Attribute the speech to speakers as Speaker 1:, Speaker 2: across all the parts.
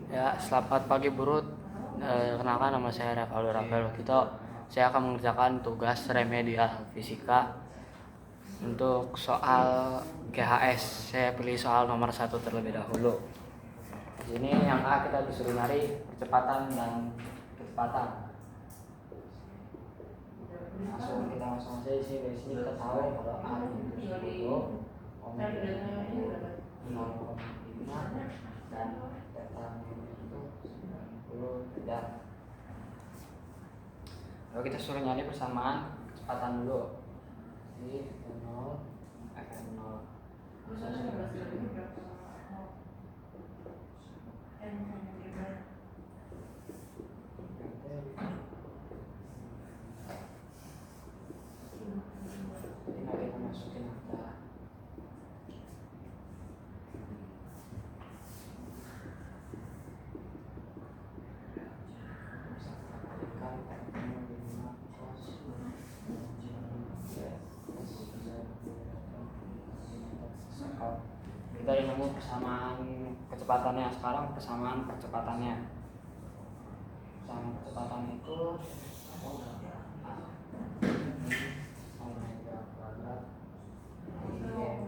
Speaker 1: Ya, selamat pagi Burut. Kenalkan nama saya Revaldo Rafael Kito. Saya akan mengerjakan tugas remedial fisika untuk soal GHS. Saya pilih soal nomor 1 terlebih dahulu. Di sini yang A kita disuruh nyari percepatan dan kecepatan. Kita langsung aja di sini kita tahu kalau A itu 10, omega itu 0,5 dan theta itu 90 derajat. Lalu kita suruh nyari persamaan kecepatan dulu. Jadi 0 F0 tinggal kita masukin angka. Kita nemu persamaan kecepatannya. Sekarang persamaan percepatannya. Persamaan kecepatan itu omega kuadrat. Nah,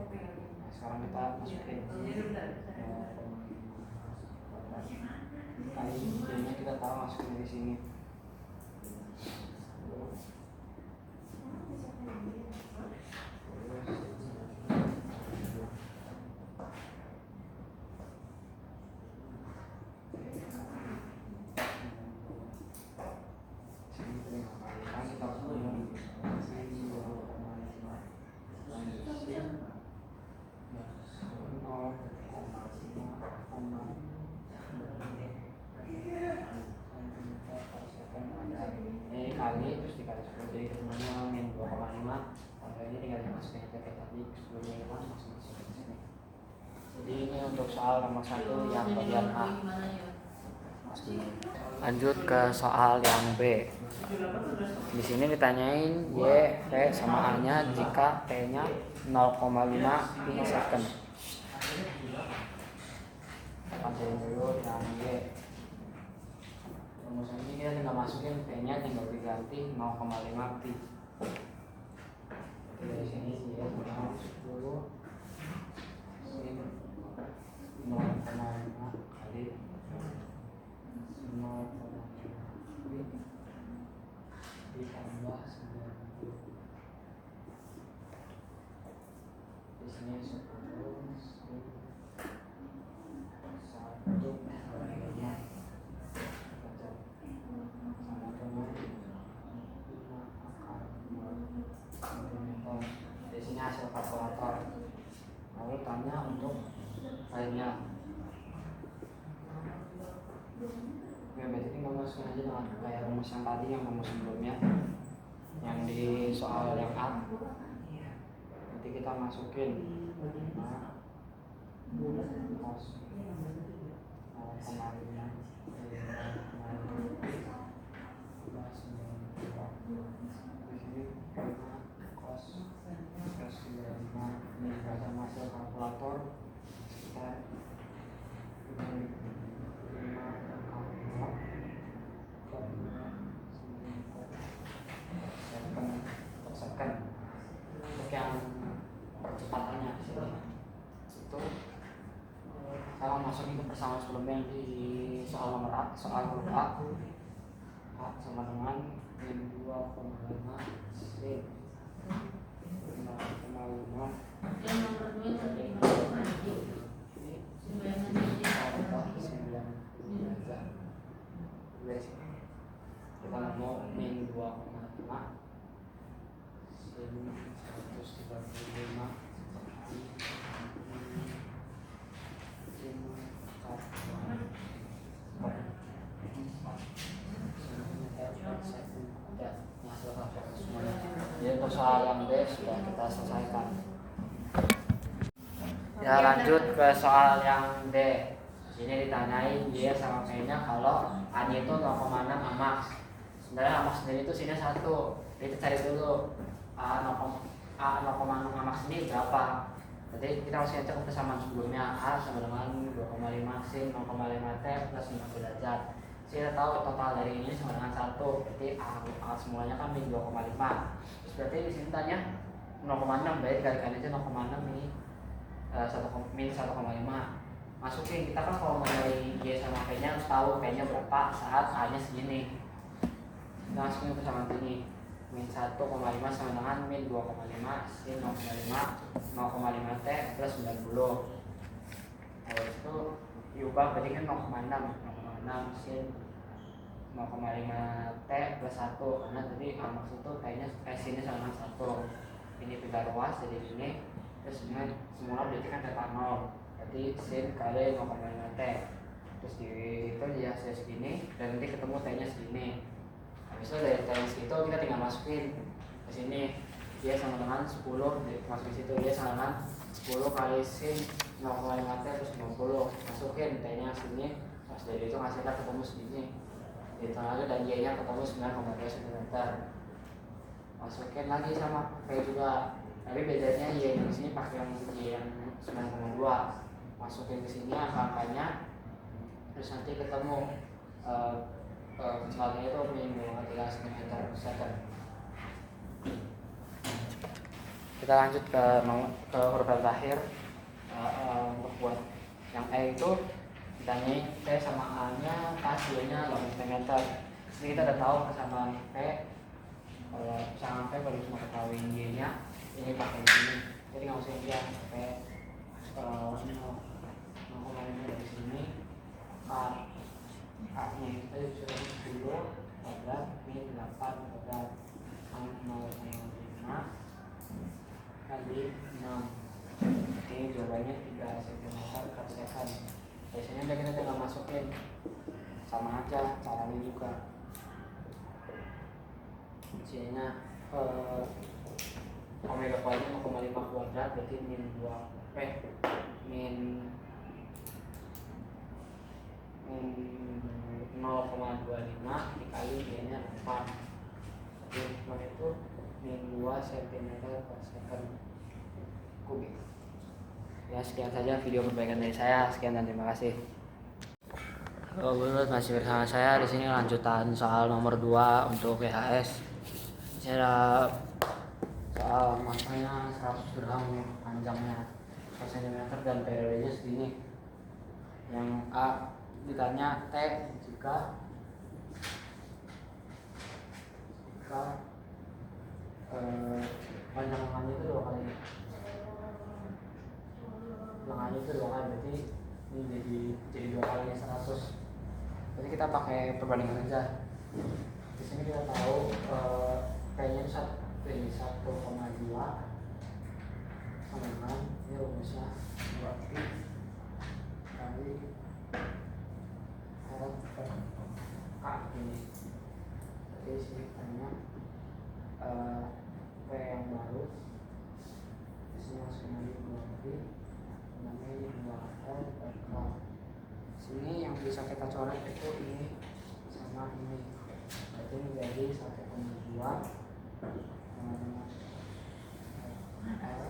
Speaker 1: sekarang kita masukin kali ini kita tahu masukin di sini. Ini kali terus dikali 10 jadi ketemunya min 2,5. Kalau ini tinggal dimasukin aja kayak tadi sebelumnya kita langsung masukin ke sini. Jadi ini untuk soal nomor 1 yang bagian A. Lanjut ke soal yang B. Di sini ditanyain Y, T sama A-nya jika T-nya 0,5 pi second. Pastiin dulu yang Y. Rumus ini kita tinggal masukin T-nya tinggal diganti 0,5 pi. Dari sini Y sama 10 sin 0,5 kali 0,5 pi ditambah 90. Di sini 10 sin 1 di sini hasil kalkulator. Lalu tanya untuk lainnya. Oke, berarti tinggal masukin aja dengan kayak rumus yang tadi, yang rumus sebelumnya, yang di soal yang A. Nanti kita masukin cos 0,5 ini sama hasil kalkulator sekitar 5 second untuk yang percepatannya di sini. Itu kalau masukin ke persamaan sebelumnya yang di soal nomor A, soal huruf A sama dengan min 2,5 sin 0,5 kita mau min 2,5 sin 135 Jadi untuk soal yang B sudah kita selesaikan. Ya, lanjut ke soal yang D. Ini ditanyain Y sama P-nya kalau A-nya itu 0,6 amax. Sebenarnya amax sendiri itu sini 1. Kita cari dulu A 0,6 amax ini berapa. Jadi kita masih cek persamaan sebelumnya. A sama dengan 2,5 sin 0,5 T plus 50 derajat. Kita tahu total dari ini sama dengan 1, berarti A semuanya kan min 2,5. Terus berarti di sini tanya 0,6, berarti kalikan aja 0,6 ini min 1,5. Masukin, kita kan kalau mengenai Y sama P nya harus tahu P nya berapa saat A nya segini. Kita masukin persamaan ini, min 1,5 sama dengan min 2,5 sin 0,5 T plus 90. Habis itu diubah berarti kan 0,6 sin 0,5 T plus 1, karena tadi maksud itu kayaknya sinnya sama dengan 1. Ini beda ruas jadi ini, terus dengan semula berarti kan data 0, berarti sin kali 0,5 T. Terus di itu dia hasil segini dan nanti ketemu T nya segini. Habis itu dari T nya segitu kita tinggal masukin ke sini, dia sama dengan 10, masukin situ dia sama dengan 10 kali sin 0,5 T plus 50. Masukin T nya sini, pas dari itu hasilnya ketemu segini. Dihitung lagi dan Y nya ketemu 9,2 cm. Masukin lagi sama P juga, tapi bedanya Y yang di sini pakai yang Y yang 9,2. Masukin ke sini angka-angkanya, terus nanti ketemu kecepatannya itu min 3 cm per second. Kita lanjut ke perubahan terakhir. Untuk buat yang E itu ditanya T sama A nya hasilnya 8 cm. Jadi kita udah tahu persamaan P. Kalau persamaan P baru cuma ketahui Y nya, ini pakai ini. Jadi nggak usah dia P 0,5 dari sini. A nya itu sudah 10 kuadrat min 8 kuadrat 0,5 kali 6. Ini jawabannya 3 cm per second. Biasanya kita tinggal masukin, sama aja caranya juga. Hasilnya omega kuadratnya 0,5 kuadrat berarti min 0,25 dikali Y nya 8. Jadi itu min 2 cm per second kubik. Ya, sekian saja video perbaikan dari saya. Sekian dan terima kasih. Halo, masih bersama saya di sini lanjutan soal nomor 2 untuk GHS. Saya soal masanya 100 gram, panjangnya 1 cm dan periodenya segini. Yang A ditanya T jika panjang lengannya itu 2 kali. Lengannya itu 2 kali, berarti ini jadi 2 kali 100. Jadi kita pakai perbandingan aja. Di sini kita tahu P-nya itu 1,2 sama dengan ini rumusnya 2pi kali L per K ini. Jadi di sini tanya P yang baru, di sini masukin lagi 2pi namanya 2L per K. Sini yang bisa kita coret itu ini sama ini, berarti menjadi 1,2 sama dengan L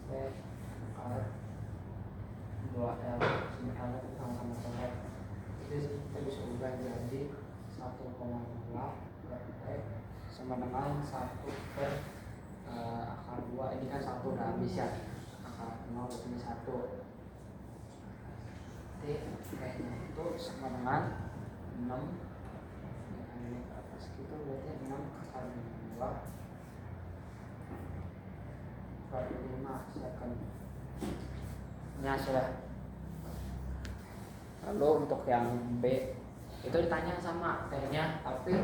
Speaker 1: P R 2L. Sini L itu sama-sama coret, jadi kita bisa ubah jadi 1,2 per T sama dengan 1 per akar 2. Ini kan 1 udah habis ya, akar 0 ini 1. Jadi kayaknya itu sama dengan 6 ini ke atas gitu, berarti 6 akar 2 per 5 second. Ini hasilnya. Lalu untuk yang B itu ditanya sama T-nya, tapi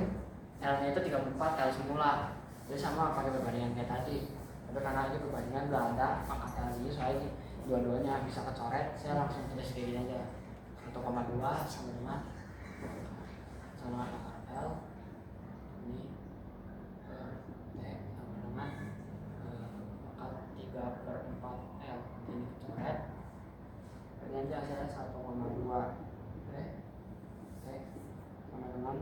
Speaker 1: L-nya itu 34 L semula. Jadi sama pakai perbandingan kayak tadi. Tapi karena ini perbandingan udah ada angka L ini, soalnya dua-duanya bisa kecoret, saya langsung tulis kayak gini aja. 1,2 sama dengan akar L ini T sama dengan akar 3 per 4 L. Ini kecoret. Ini aja hasilnya 1,2 T sama dengan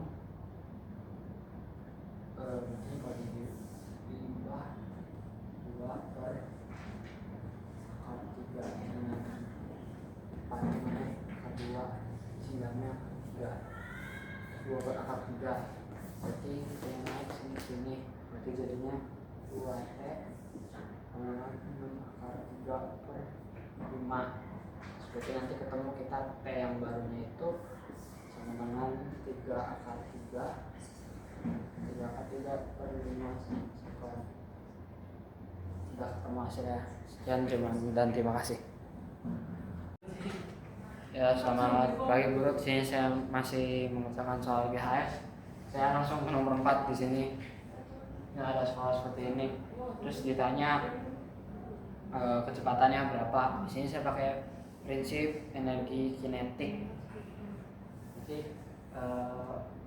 Speaker 1: berarti kalau 2, 9-nya 3, 2 per akar 3, berarti kita yang naik sini, berarti jadinya 2T sama 6 akar 3 per 5. Berarti nanti ketemu kita T yang barunya itu sama dengan 3 akar 3 per 5 sekon. Sudah ketemu hasilnya. Sekian dan terima kasih. Ya, selamat pagi Bro. Di sini saya masih mengerjakan soal GHS. Saya langsung ke nomor 4 di sini. Nah, ada soal seperti ini. Terus ditanya kecepatannya berapa. Di sini saya pakai prinsip energi kinetik. Jadi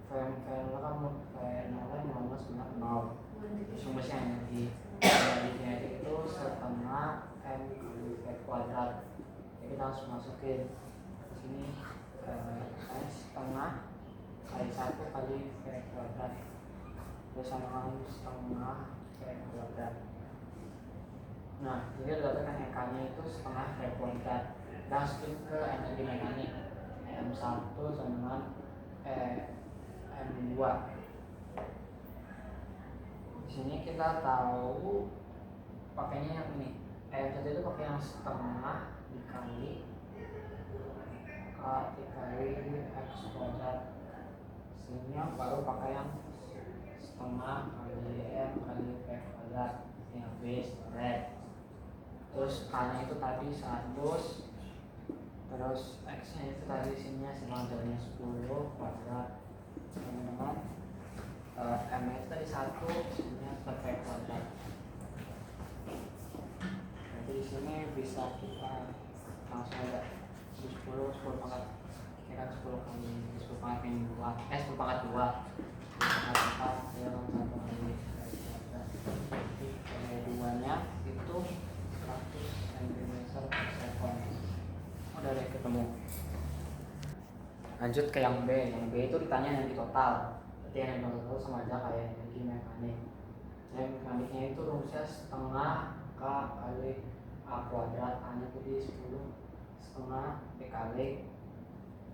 Speaker 1: VMVL kamu kayak nol sebenarnya 0. Terus rumusnya energi kinetik itu setengah M kali V kuadrat. Jadi kita harus masukin di sini setengah kali 1 kali V kuadrat. Terus sama setengah V kuadrat. Nah, jadi didapatkan EK-nya itu setengah V kuadrat. Langsung ke energi mekanik M1 sama dengan M2. Di sini kita tahu pakainya yang ini. M1 itu pakai yang setengah dikali K dikali X kuadrat. Sini baru pakai yang setengah kali M kali V kuadrat. Yang base red. Terus K-nya itu tadi 100. Terus X-nya itu tadi sininya sama dengan 10 kuadrat sama dengan M-nya itu tadi 1, sininya V kuadrat. Jadi di sini bisa kita langsung aja 10 pangkat kira 10 kali 10 pangkat min 2 10 pangkat 2 10 pangkat 4 ya 1 kali V kuadrat. Jadi keduanya itu 100 cm per sekon. Udah deh ketemu. Lanjut ke yang B. Yang B itu ditanya energi total. Berarti energi total sama aja kayak energi mekanik. Energi mekaniknya itu rumusnya setengah K kali A kuadrat. A nya tadi 10 setengah dikali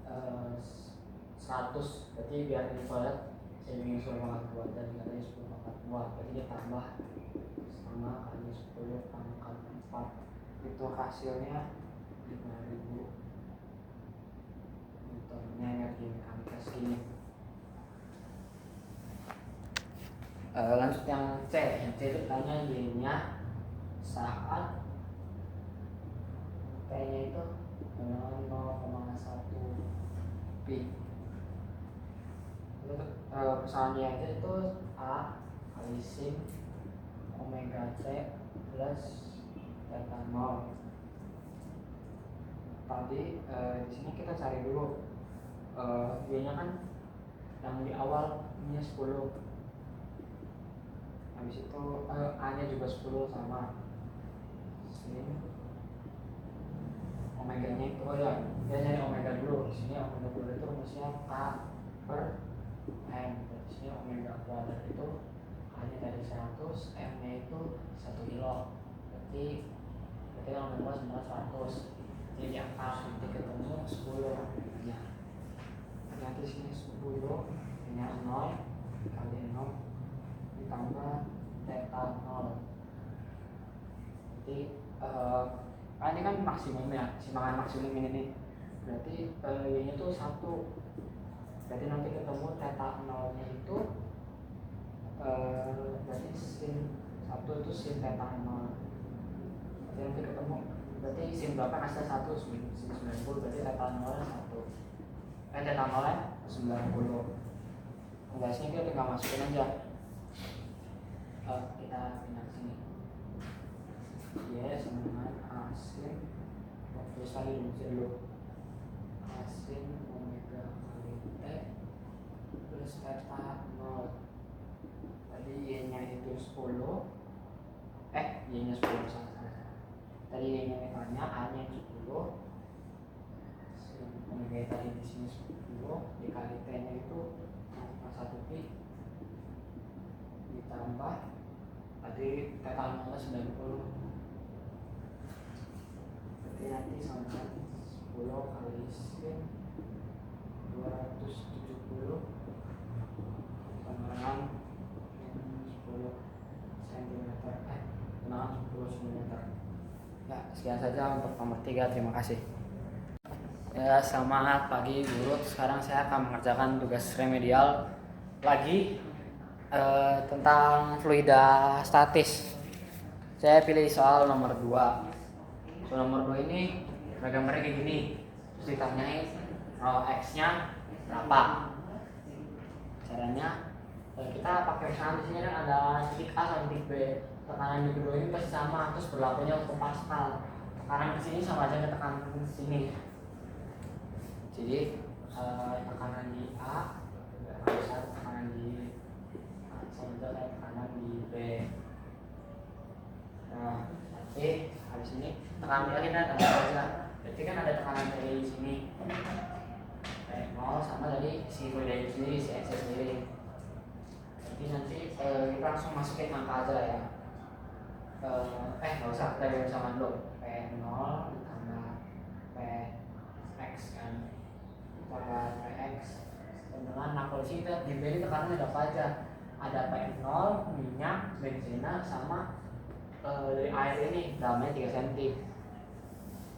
Speaker 1: 100. Berarti biar energi kuadrat saya bikin 10 pangkat 2 dan dikali 10 pangkat 2. Berarti dia tambah setengah kali 10 pangkat 4. Itu hasilnya 5.000 Newtonnya energi mekanik segini. Lanjut yang C. Yang C itu tanya Y-nya saat T-nya itu 0,1 pi. Persamaan Y itu A kali sin omega T plus delta 0. Tadi di sini kita cari dulu Y-nya kan yang di awal ini 10. Habis itu A-nya juga 10 sama sin omega-nya itu ya dia nyari omega dulu. Di sini omega dulu itu rumusnya K per M. Di sini omega kuadrat itu A-nya tadi 100, M-nya itu 1 kilo. Berarti omega sebenarnya 100. Jadi di angka nanti ketemu 10 ya. Nanti sini 10 nya 0 kali 0 ditambah delta 0. Jadi ini kan maksimum ya, simangan maksimum ini. Berarti Y nya itu 1. Berarti nanti ketemu delta 0 nya itu berarti sin 1 itu sin delta 0. Berarti nanti ketemu berarti sin berapa kasih 1 sin 90. Berarti delta 0 nya 1 delta 0 nya 90. Enggak, sini kita tinggal masukin aja. Kita pindah sini. Y sama dengan A sin terus kali dulu A sin omega kali T plus delta 0. Tadi Y nya itu 10. Y nya 10 salah. Tadi Y nya ditanya, A nya 10. Sin omega tadi di sini 10 dikali T nya itu 1 pi ditambah tadi delta 0 nya 90. Berarti nanti sama 10 kali sin 270 sama dengan 10 cm dengan 10 cm. Ya, sekian saja untuk nomor 3. Terima kasih. Ya, selamat pagi guru. Sekarang saya akan mengerjakan tugas remedial lagi tentang fluida statis. Saya pilih soal nomor 2. Soal nomor 2 ini gambarnya kayak gini. Terus ditanyai X-nya berapa. Caranya kita pakai misalnya di sini kan ada titik A sama titik B. Tekanan di kedua ini pasti sama, terus berlakunya untuk Pascal. Tekanan di sini sama aja ke tekanan di sini. Jadi tekanan di A besar tekanan di A sama aja kayak tekanan di B. Nah, oke, habis ini tekanan lagi ada aja. Berarti kan ada tekanan dari sini. 0 sama dari si fluida itu sendiri, si X sendiri. Jadi nanti kita langsung masukin angka aja ya. Nggak usah, kita sama dulu. P0 ditambah Px kan, ditambah Px dengan nah polisi kita di B ini tekanannya ada apa aja. Ada P0, minyak, benzena, sama dari air ini dalamnya 3 cm.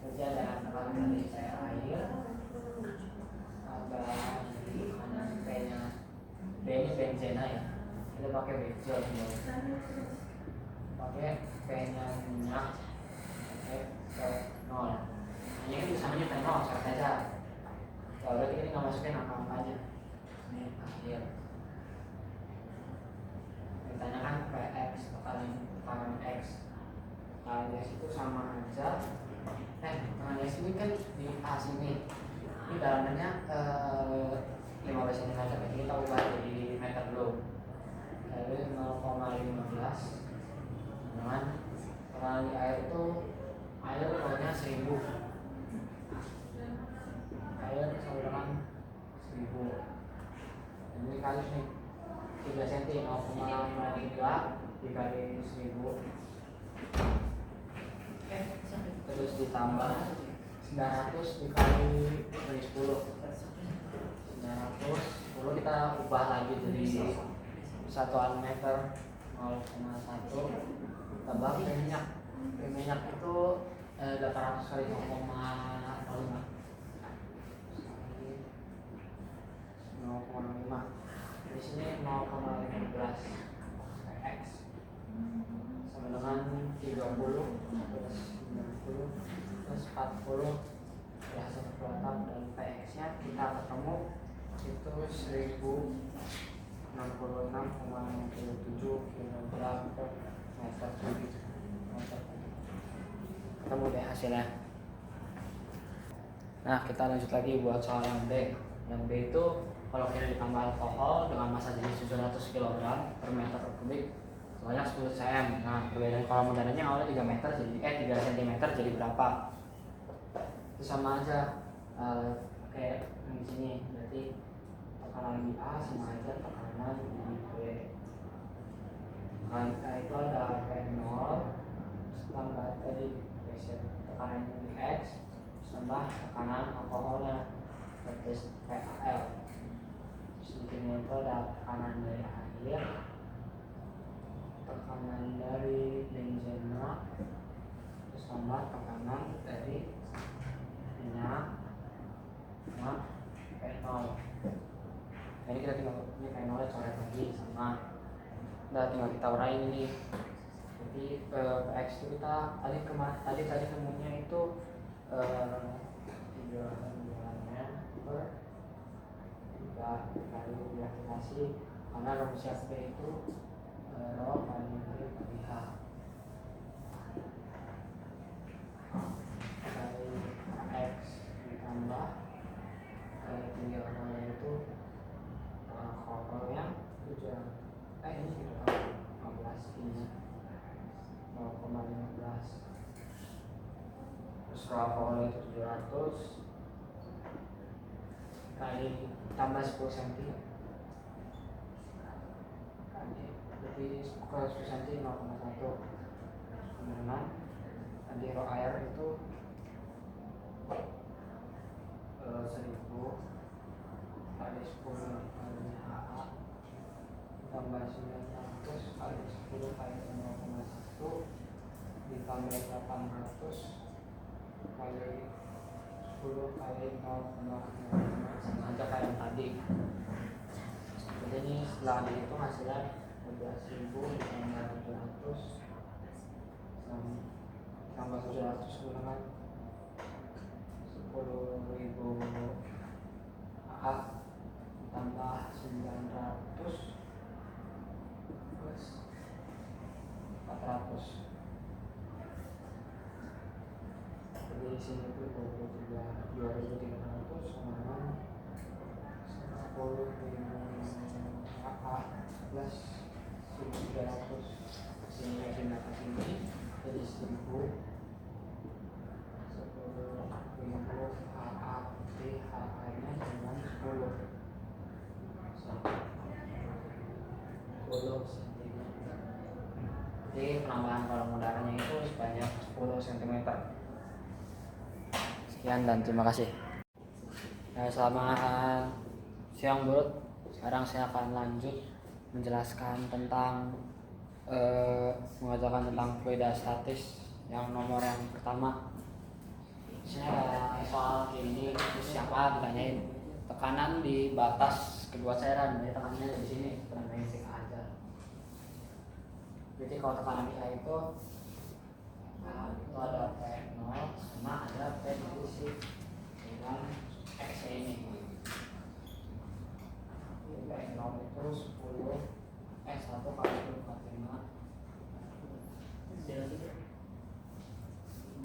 Speaker 1: Jadi ada tekanan dari air, ada di kanan P-nya. B ini benzena ya, kita pakai benzol, pakai P-nya minyak, pakai P0. Ini kan tulisannya P0, saya saja. Ya udah, kita nggak masukin angka-angkanya. Ini akhir. Ditanyakan Px tekanan X. Tekanan X itu sama aja. Tekanan X ini kan di A sini. Ini dalamnya 15 cm. Jadi kita ubah jadi meter dulu. Lalu 0,15 dengan tekanan di air itu pokoknya 1000. Air sama dengan 1000. Ini kali nih 3 cm, 0,53 dikali 1000. Terus ditambah 900 dikali 10. 910 kita ubah lagi jadi satuan meter, 0,1 tambah minyak. Minyak itu 800 kali 0,05. 0,5. Di sini 0,15 X sama dengan 30 plus 90 plus 40 ya 1/8, dan Px nya kita ketemu itu 1066,67 kg per meter kubik. Ketemu deh hasilnya. Nah, kita lanjut lagi buat soal yang B. Yang B itu kalau kita ditambah alkohol dengan massa jenis 700 kg per meter kubik sebanyak 10 cm. Nah, perbedaan kolam udaranya awalnya 3 meter jadi 3 cm jadi berapa? Itu sama aja kayak di sini. Berarti tekanan di A sama aja tekanan di B. Nah, itu ada P0 tambah tadi tekanan di X tambah tekanan alkoholnya berarti PAL. Sedikitnya itu ada tekanan dari air, tekanan dari benzena, terus tambah tekanan dari minyak sama P0. Jadi kita tinggal ini P0 nya coret lagi sama. Udah tinggal kita uraiin ini. Jadi Px itu kita tadi temunya itu 3 bulannya per 3 kali diaktifasi karena rumusnya P itu rho kali V kali H kali X ditambah kali 3 orangnya itu alkoholnya 7 ini sudah 15 ini 0,15. Terus alkoholnya itu 700 kali tambah 10 cm. Jadi kalau 10 cm 0,1. Kemudian tadi rho air itu kali 10 kali 0,05 sama aja kayak yang tadi. Jadi ini setelah dihitung hasilnya 11.000 ditambah 700 tambah 700 kurang 10.000 A tambah 900 plus 400. Jadi di sini tuh 2.300 sama dengan 10.000 A plus 1.300. Sini pindah ke sini jadi 1.000 AAP HA-nya dengan 10 cm. Jadi penambahan kolom udaranya itu sebanyak 10 cm. Sekian dan terima kasih. Selamat siang Bro. Sekarang saya akan lanjut menjelaskan tentang mengajarkan tentang fluidostatis yang nomor yang pertama. Saya soal ini siapa ditanyain tekanan di batas kedua cairan, jadi tekanannya di sini tekanan basic aja. Jadi kalau tekanan kita itu ada P0 sama ada P diisi dengan X ini. P0 itu 10 1 kali 25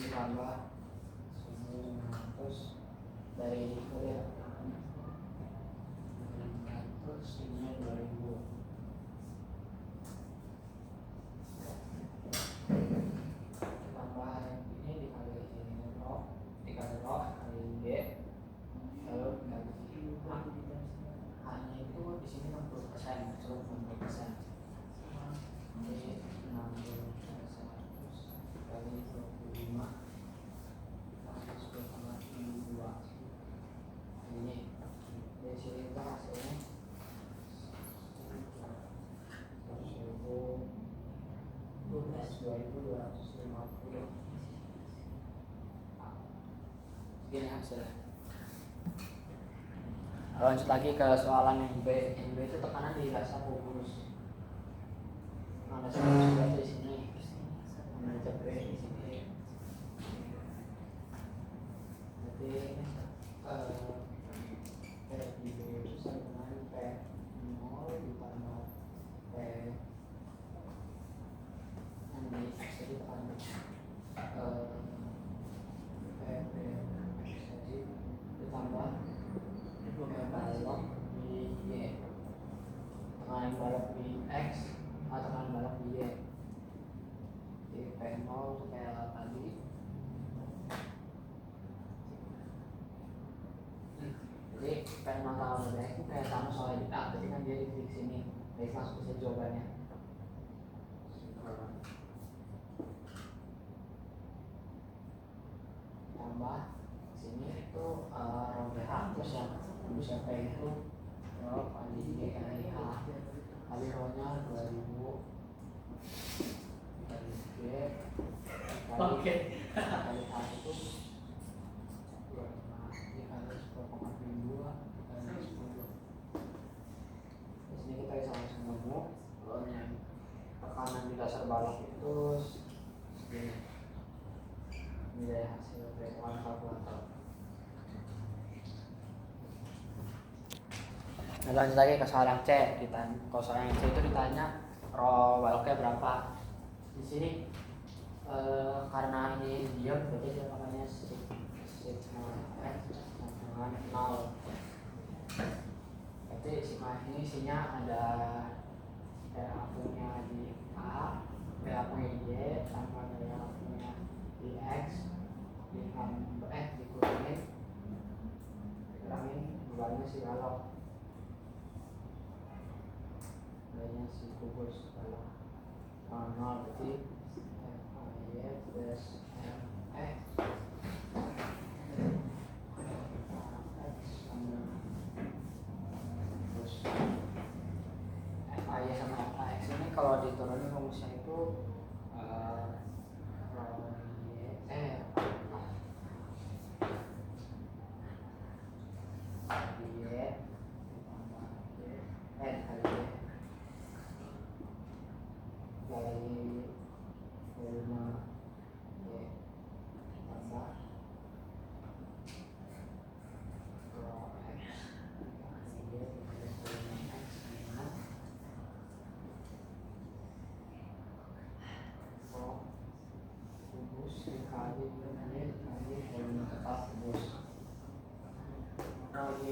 Speaker 1: ditambah 900 dari itu ya 900 ini 2000 tambah ini dikali dikali B lalu dikali hanya itu di sini 60% cukup 60%. Jadi 60% kali 25 ini dari sini kita hasilnya 2.250. Segini hasilnya. Lanjut lagi ke soalan yang B. Yang B itu tekanan di dasar kubus. Ada sudah di sini. Ada B di sini. Jadi P itu sama dengan P0 ditambah P yang di X jadi tekanan P jadi ditambah balok di Y, tekanan balok di X atau tekanan balok di Y. Jadi P0 itu kayak tadi. Jadi P0 sama X itu kayak sama soal kita, tapi kan dia di titik sini. Jadi masuk ke jawabannya. Tambah sini itu ROPH terus yang bisa P itu kali Y kali H kali rho-nya 2000 kali G kali H itu dikali 10,2 kali 10. Di sini kita bisa langsung nemu kalau yang tekanan di dasar balok itu segini. Ini dari hasil perhitungan kalkulator. Nah, lanjut lagi ke soal yang C. Kalau soal yang C itu ditanya rho baloknya berapa. Di sini karena ini diam, berarti dia makanya sigma X sama dengan 0. Berarti sigma ini isinya ada PA-nya di A, PA-nya di Y, tambah PA-nya di X, dikurangin bebannya si balok. Adanya si kubus balok 0 berarti FAY plus MX terus FAY sama FAX ini kalau diturunin rumusnya itu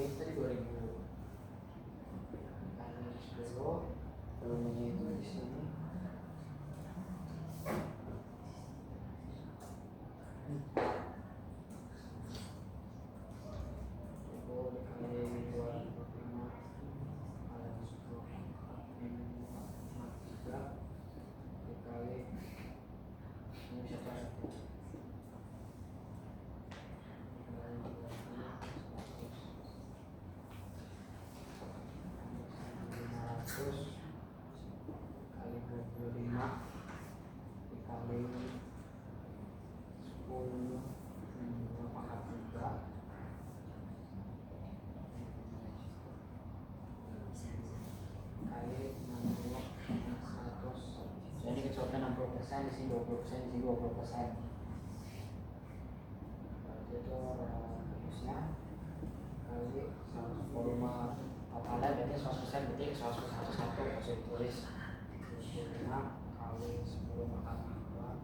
Speaker 1: kali tadi 2000 kali 10 volumenya itu di sini 500 kali 25 dikali 10 pangkat 3 kali 60 100. Jadi kecocokan 60%, di sini 20%, di sini 20%. Berarti itu rumusnya kali 100 volume totalnya berarti 100%, berarti 101 masih tulis 25 kali 10 pangkat 2.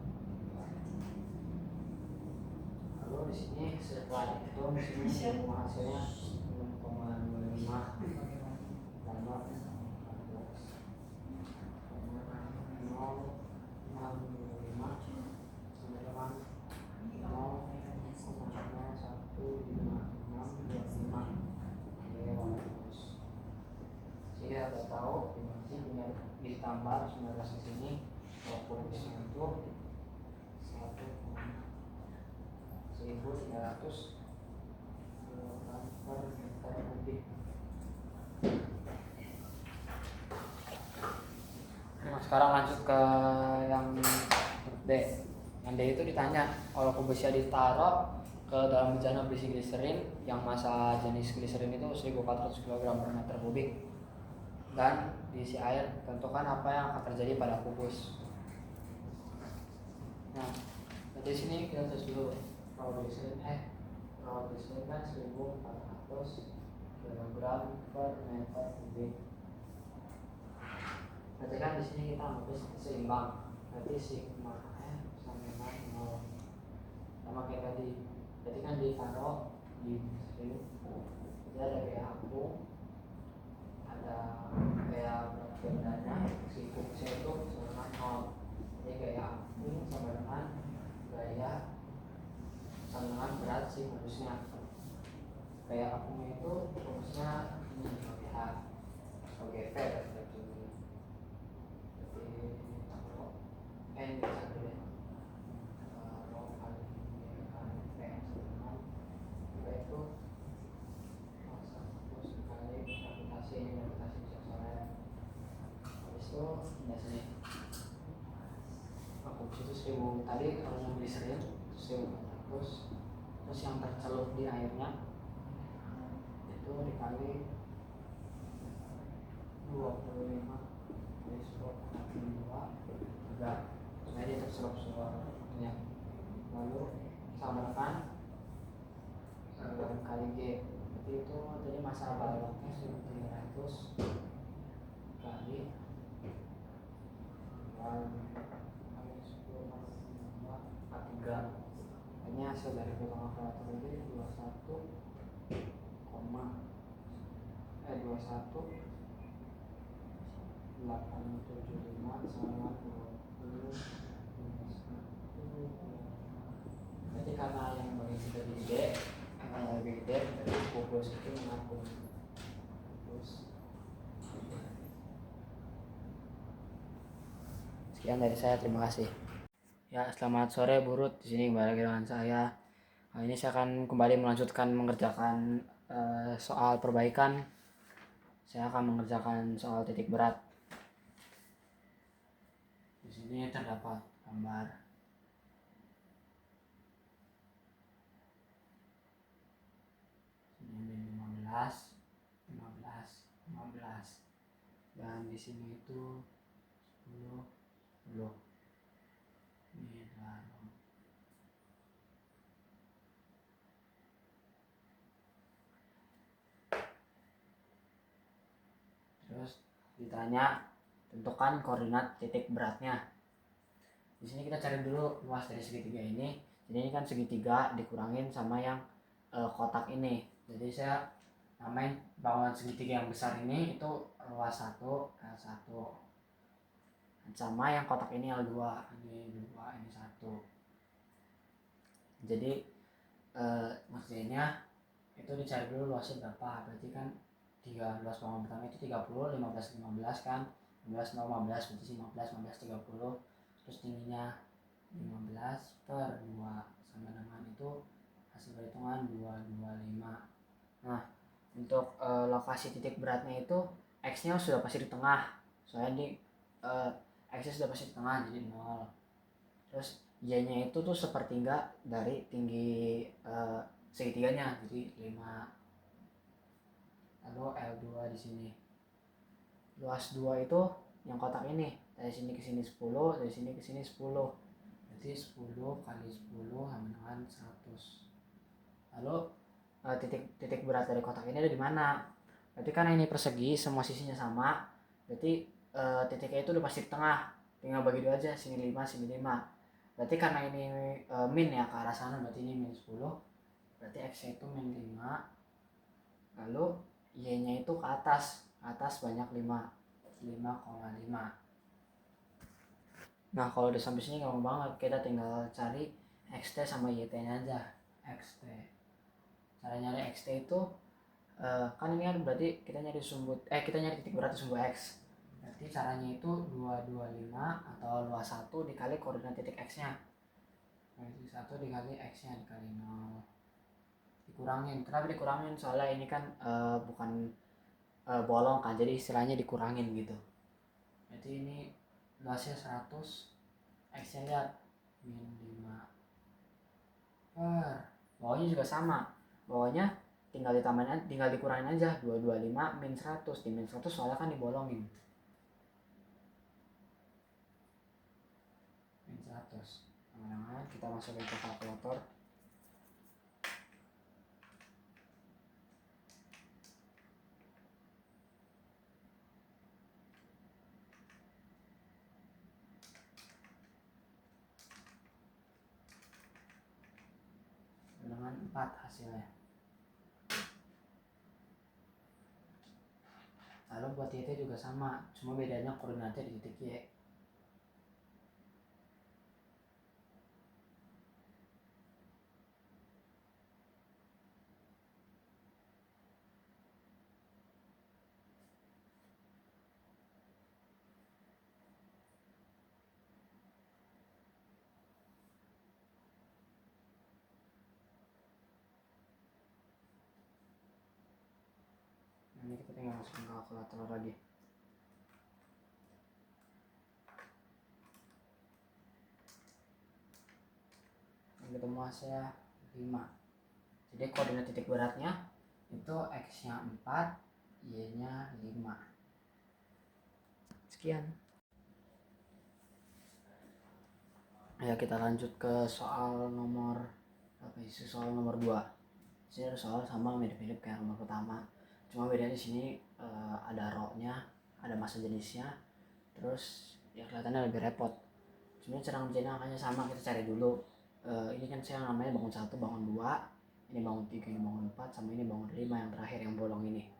Speaker 1: Lalu di sini setelah itu di sini hasilnya 6,25 tambah 0,156 ya udah tahu punya ditambah 19 di sini 20 di sini itu 1,1300 kilogram per meter kubik. Nah, sekarang lanjut ke yang D. Yang D itu ditanya kalau kubusnya ditaruh ke dalam bejana berisi gliserin yang massa jenis gliserin itu 1400 kg per meter kubik dan diisi air, tentukan apa yang akan terjadi pada kubus. Nah, di sini kita tulis dulu raw gliserin kan 1400 kg per meter kubik. Berarti kan di sini kita nulis seimbang, berarti sigma F sama dengan 0 sama kayak tadi. Jadi kan ditaruh di sini, jadi ada kayak apung, ada kayak berat si kubusnya itu sama dengan 0. Jadi kayak apung sama dengan gaya sama dengan berat si kubusnya. Kayak apungnya itu kubusnya ini lihat OGV berarti taruh N bisa dulu taruh kali P itu masa terus kali gravitasi, ini gravitasi bisa soalnya. Habis itu udah sini kubus itu 1000 tadi kalau yang gliserin 1400, terus yang tercelup di airnya itu dikali 25 kali 10 3 supaya dia terserap semuanya. Lalu sama dengan kali G, berarti itu tadi massa baloknya 1300 kali 10 43. Ini hasil dari bilangan kalkulator ini 21,875 sama 20. Berarti karena yang bagian sudah gede, yang lebih gede dari kubus itu mengapung. Sekian dari saya, terima kasih. Ya, selamat sore Burut. Di sini kembali lagi dengan saya. Ini saya akan kembali melanjutkan mengerjakan soal perbaikan. Saya akan mengerjakan soal titik berat. Di sini terdapat gambar. Ini 15, 15, 15. Dan di sini itu 10, 10. Ini adalah terus ditanya tentukan koordinat titik beratnya. Di sini kita cari dulu luas dari segitiga ini. Jadi ini kan segitiga dikurangin sama yang kotak ini. Jadi saya Nah, bangunan segitiga yang besar ini itu luas 1, L1. Sama yang kotak ini L2, ini 2, ini 1. Jadi maksudnya itu dicari dulu luasnya berapa. Berarti kan luas bangunan pertama itu 30, 15, 15 kan. 15, 15, berarti 15, 15, 30. Terus tingginya 15 per 2 sama dengan itu hasil perhitungan 225. Nah, untuk lokasi titik beratnya itu X-nya sudah pasti di tengah. Soalnya di X-nya sudah pasti di tengah, jadi 0. Terus Y-nya itu tuh sepertiga dari tinggi segitiganya, jadi 5. Lalu L2 di sini. Luas 2 itu yang kotak ini. Dari sini ke sini 10, dari sini ke sini 10. Berarti 10 kali 10 sama dengan 100. Lalu titik berat dari kotak ini ada di mana? Berarti kan ini persegi, semua sisinya sama. Berarti titiknya itu udah pasti di tengah. Tinggal bagi 2 aja, sini 5, sini 5. Berarti karena ini min ya ke arah sana, berarti ini min 10. Berarti X-nya itu min 5. Lalu Y-nya itu ke atas banyak 5,5. Nah, kalau udah sampai sini gampang banget, kita tinggal cari XT sama YT-nya aja. XT. Cara nyari XT itu kan ini kan berarti kita nyari titik berat di sumbu X. Berarti caranya itu 225 atau luas 1 dikali koordinat titik X-nya. Berarti 1 dikali X-nya dikali 0. Dikurangin. Kenapa dikurangin? Soalnya ini kan bukan bolong kan, jadi istilahnya dikurangin gitu. Berarti ini luasnya 100, X-nya lihat min 5 per bawahnya juga sama. Bawahnya tinggal dikurangin aja 225 min 100. Di min 100 soalnya kan dibolongin. Min 100. Nah, kita masukin ke kalkulator. Dengan 4 hasilnya. Lalu buat YT juga sama, cuma bedanya koordinatnya di titik Y. Ini kita tinggal masukin kalkulator lagi. Yang ketemu hasilnya 5. Jadi koordinat titik beratnya itu X-nya 4, Y-nya 5. Sekian. Ya, kita lanjut ke soal nomor 2. Sini ada soal sama mirip-mirip kayak nomor pertama. Cuma bedanya di sini ada row-nya, ada masa jenisnya. Terus ya kelihatannya lebih repot. Sebenarnya cara ngerjainnya angkanya sama, kita cari dulu. Ini kan saya namanya bangun 1, bangun 2, ini bangun 3, ini bangun 4, sama ini bangun 5 yang terakhir yang bolong ini.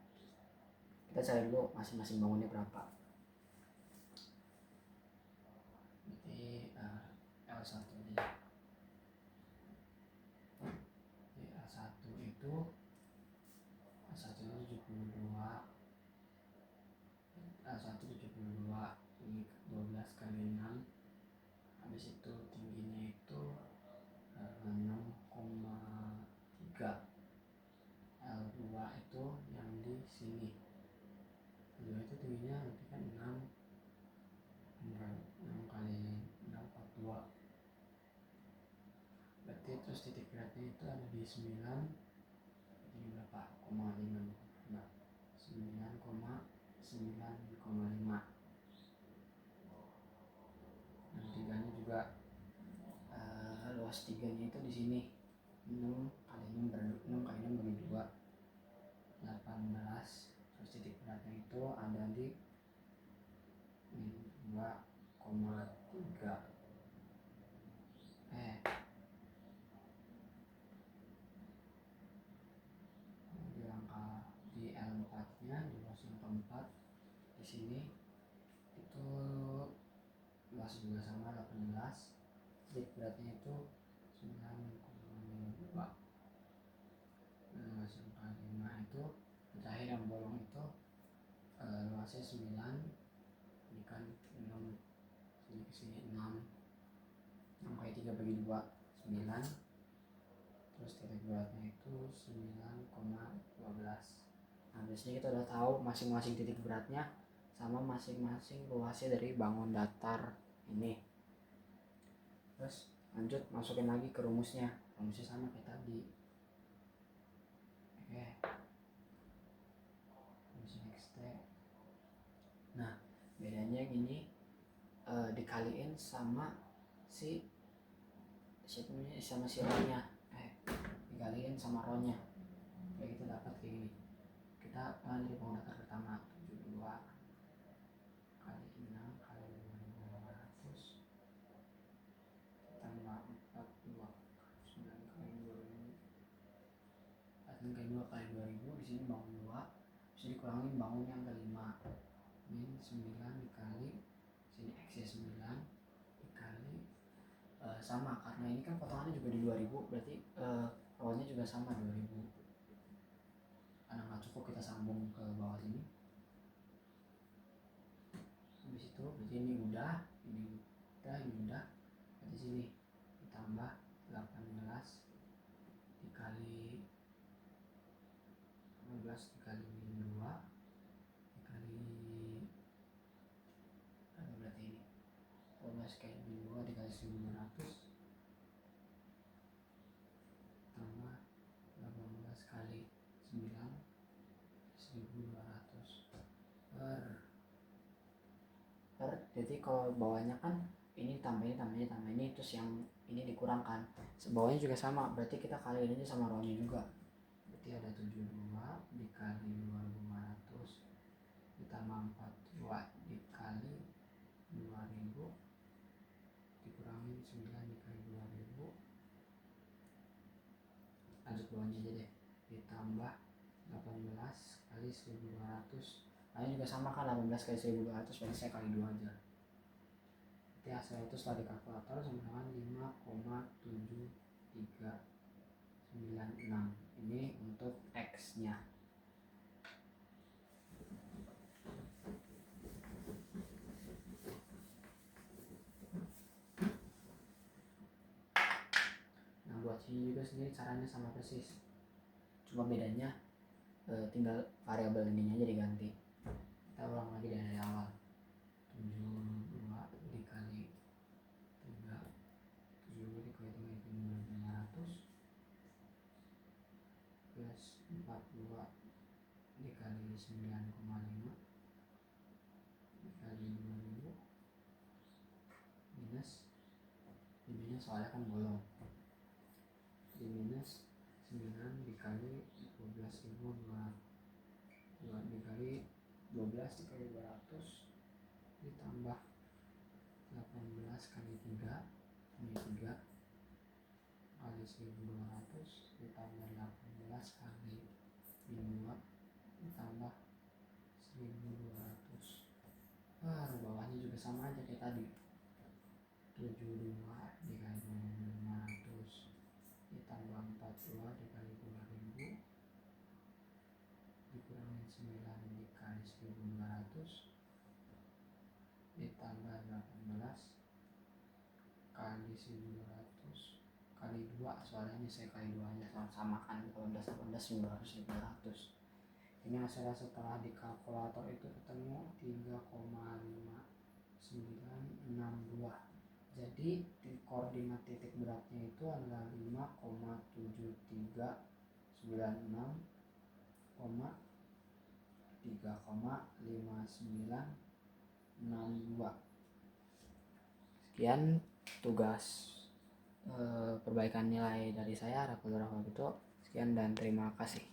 Speaker 1: Kita cari dulu masing-masing bangunnya berapa. Berarti L1 aja. L1 itu 72. L1 72, ini 12 kali 6. Habis itu tingginya itu 6,3. L2 itu yang di sini. L2 itu tingginya berarti kan 6 kali 6, 42. Berarti terus titik beratnya itu ada di 9. Ini berapa? 9,5. 9,5. Dan tiganya juga luas 3-nya itu di sini. 6 kali 6 kali 6 bagi 2, 18. Terus titik beratnya itu ada di 2,3. Di angka
Speaker 2: rumus yang keempat di sini itu luas juga sama 18, titik beratnya itu 9,2. Luas yang kelima itu terakhir yang bolong itu luasnya 9, ini kan 6, sini kesini 6 kali 3 bagi 2 9, terus titik beratnya itu 9,12. Nah biasanya kita udah tahu masing-masing titik beratnya sama masing-masing luasnya dari bangun datar ini. Terus lanjut masukin lagi ke rumusnya sama kayak tadi. Oke, rumusnya XT. Nah bedanya yang ini dikaliin sama si ro-nya, dikaliin sama ro-nya, kayak kita dapat kayak gini. Kita dari bangun datar pertama 72 kali 6 kali 2500 tambah 42 9 kali 2000 kali 2 kali 2000. Di sini bangun 2 bisa dikurangin bangun yang kelima, min 9 dikali sini x nya 9 dikali sama karena ini kan potongannya juga di 2000, berarti ro-nya juga sama 2000. Karena nggak cukup kita sambung ke bawah sini. Habis itu berarti ini udah, ini udah. Berarti sini ditambah 18 dikali 18 dikali min 2 dikali berarti ini 18 kali min 2 dikali 1200 tambah 18 kali 9 1200 per jadi kalau bawahnya kan ini tambah ini terus yang ini dikurangkan, bawahnya juga sama, berarti kita kaliin aja sama ro-nya juga. Berarti ada 72 dikali 2500 ditambah 42 dikali 2000 dikurangi 9 dikali 2000, lanjut bawahnya aja deh, ditambah 18 kali 1200. Nah ini juga sama kan, 18 kali 1200 berarti saya kali 2 aja. Berarti hasil itu setelah dikalkulator sama dengan 5,7396. Ini untuk X nya. Nah buat sini juga sendiri caranya sama persis, cuma bedanya tinggal variabel ininya aja diganti. Kita ulang lagi dari awal. 72 dikali 3 72 dikali 3 itu 500 plus 42 dikali 9,5 dikali 2000 minus ini soalnya kan bolong, di minus 9 dikali 12.200 dikali 12 dikali 200 ditambah 18 kali 3 ini 3 kali 1200 ditambah 18 kali min 2 ditambah 1200. Bawahnya juga sama aja kayak tadi, 72 dikali 2500 ditambah 42 dikali 2000 dikurangi 9 dikali 1200 ditambah 18 kali 1200 kali 2, soalnya ini saya kali 2 nya sama kan, 18 1900 ini hasilnya setelah dikalkulator itu ketemu 3,5962. Jadi di koordinat titik beratnya itu adalah 5,7396, 3,5962. Sekian tugas perbaikan nilai dari saya, Rafael gitu. Sekian dan terima kasih.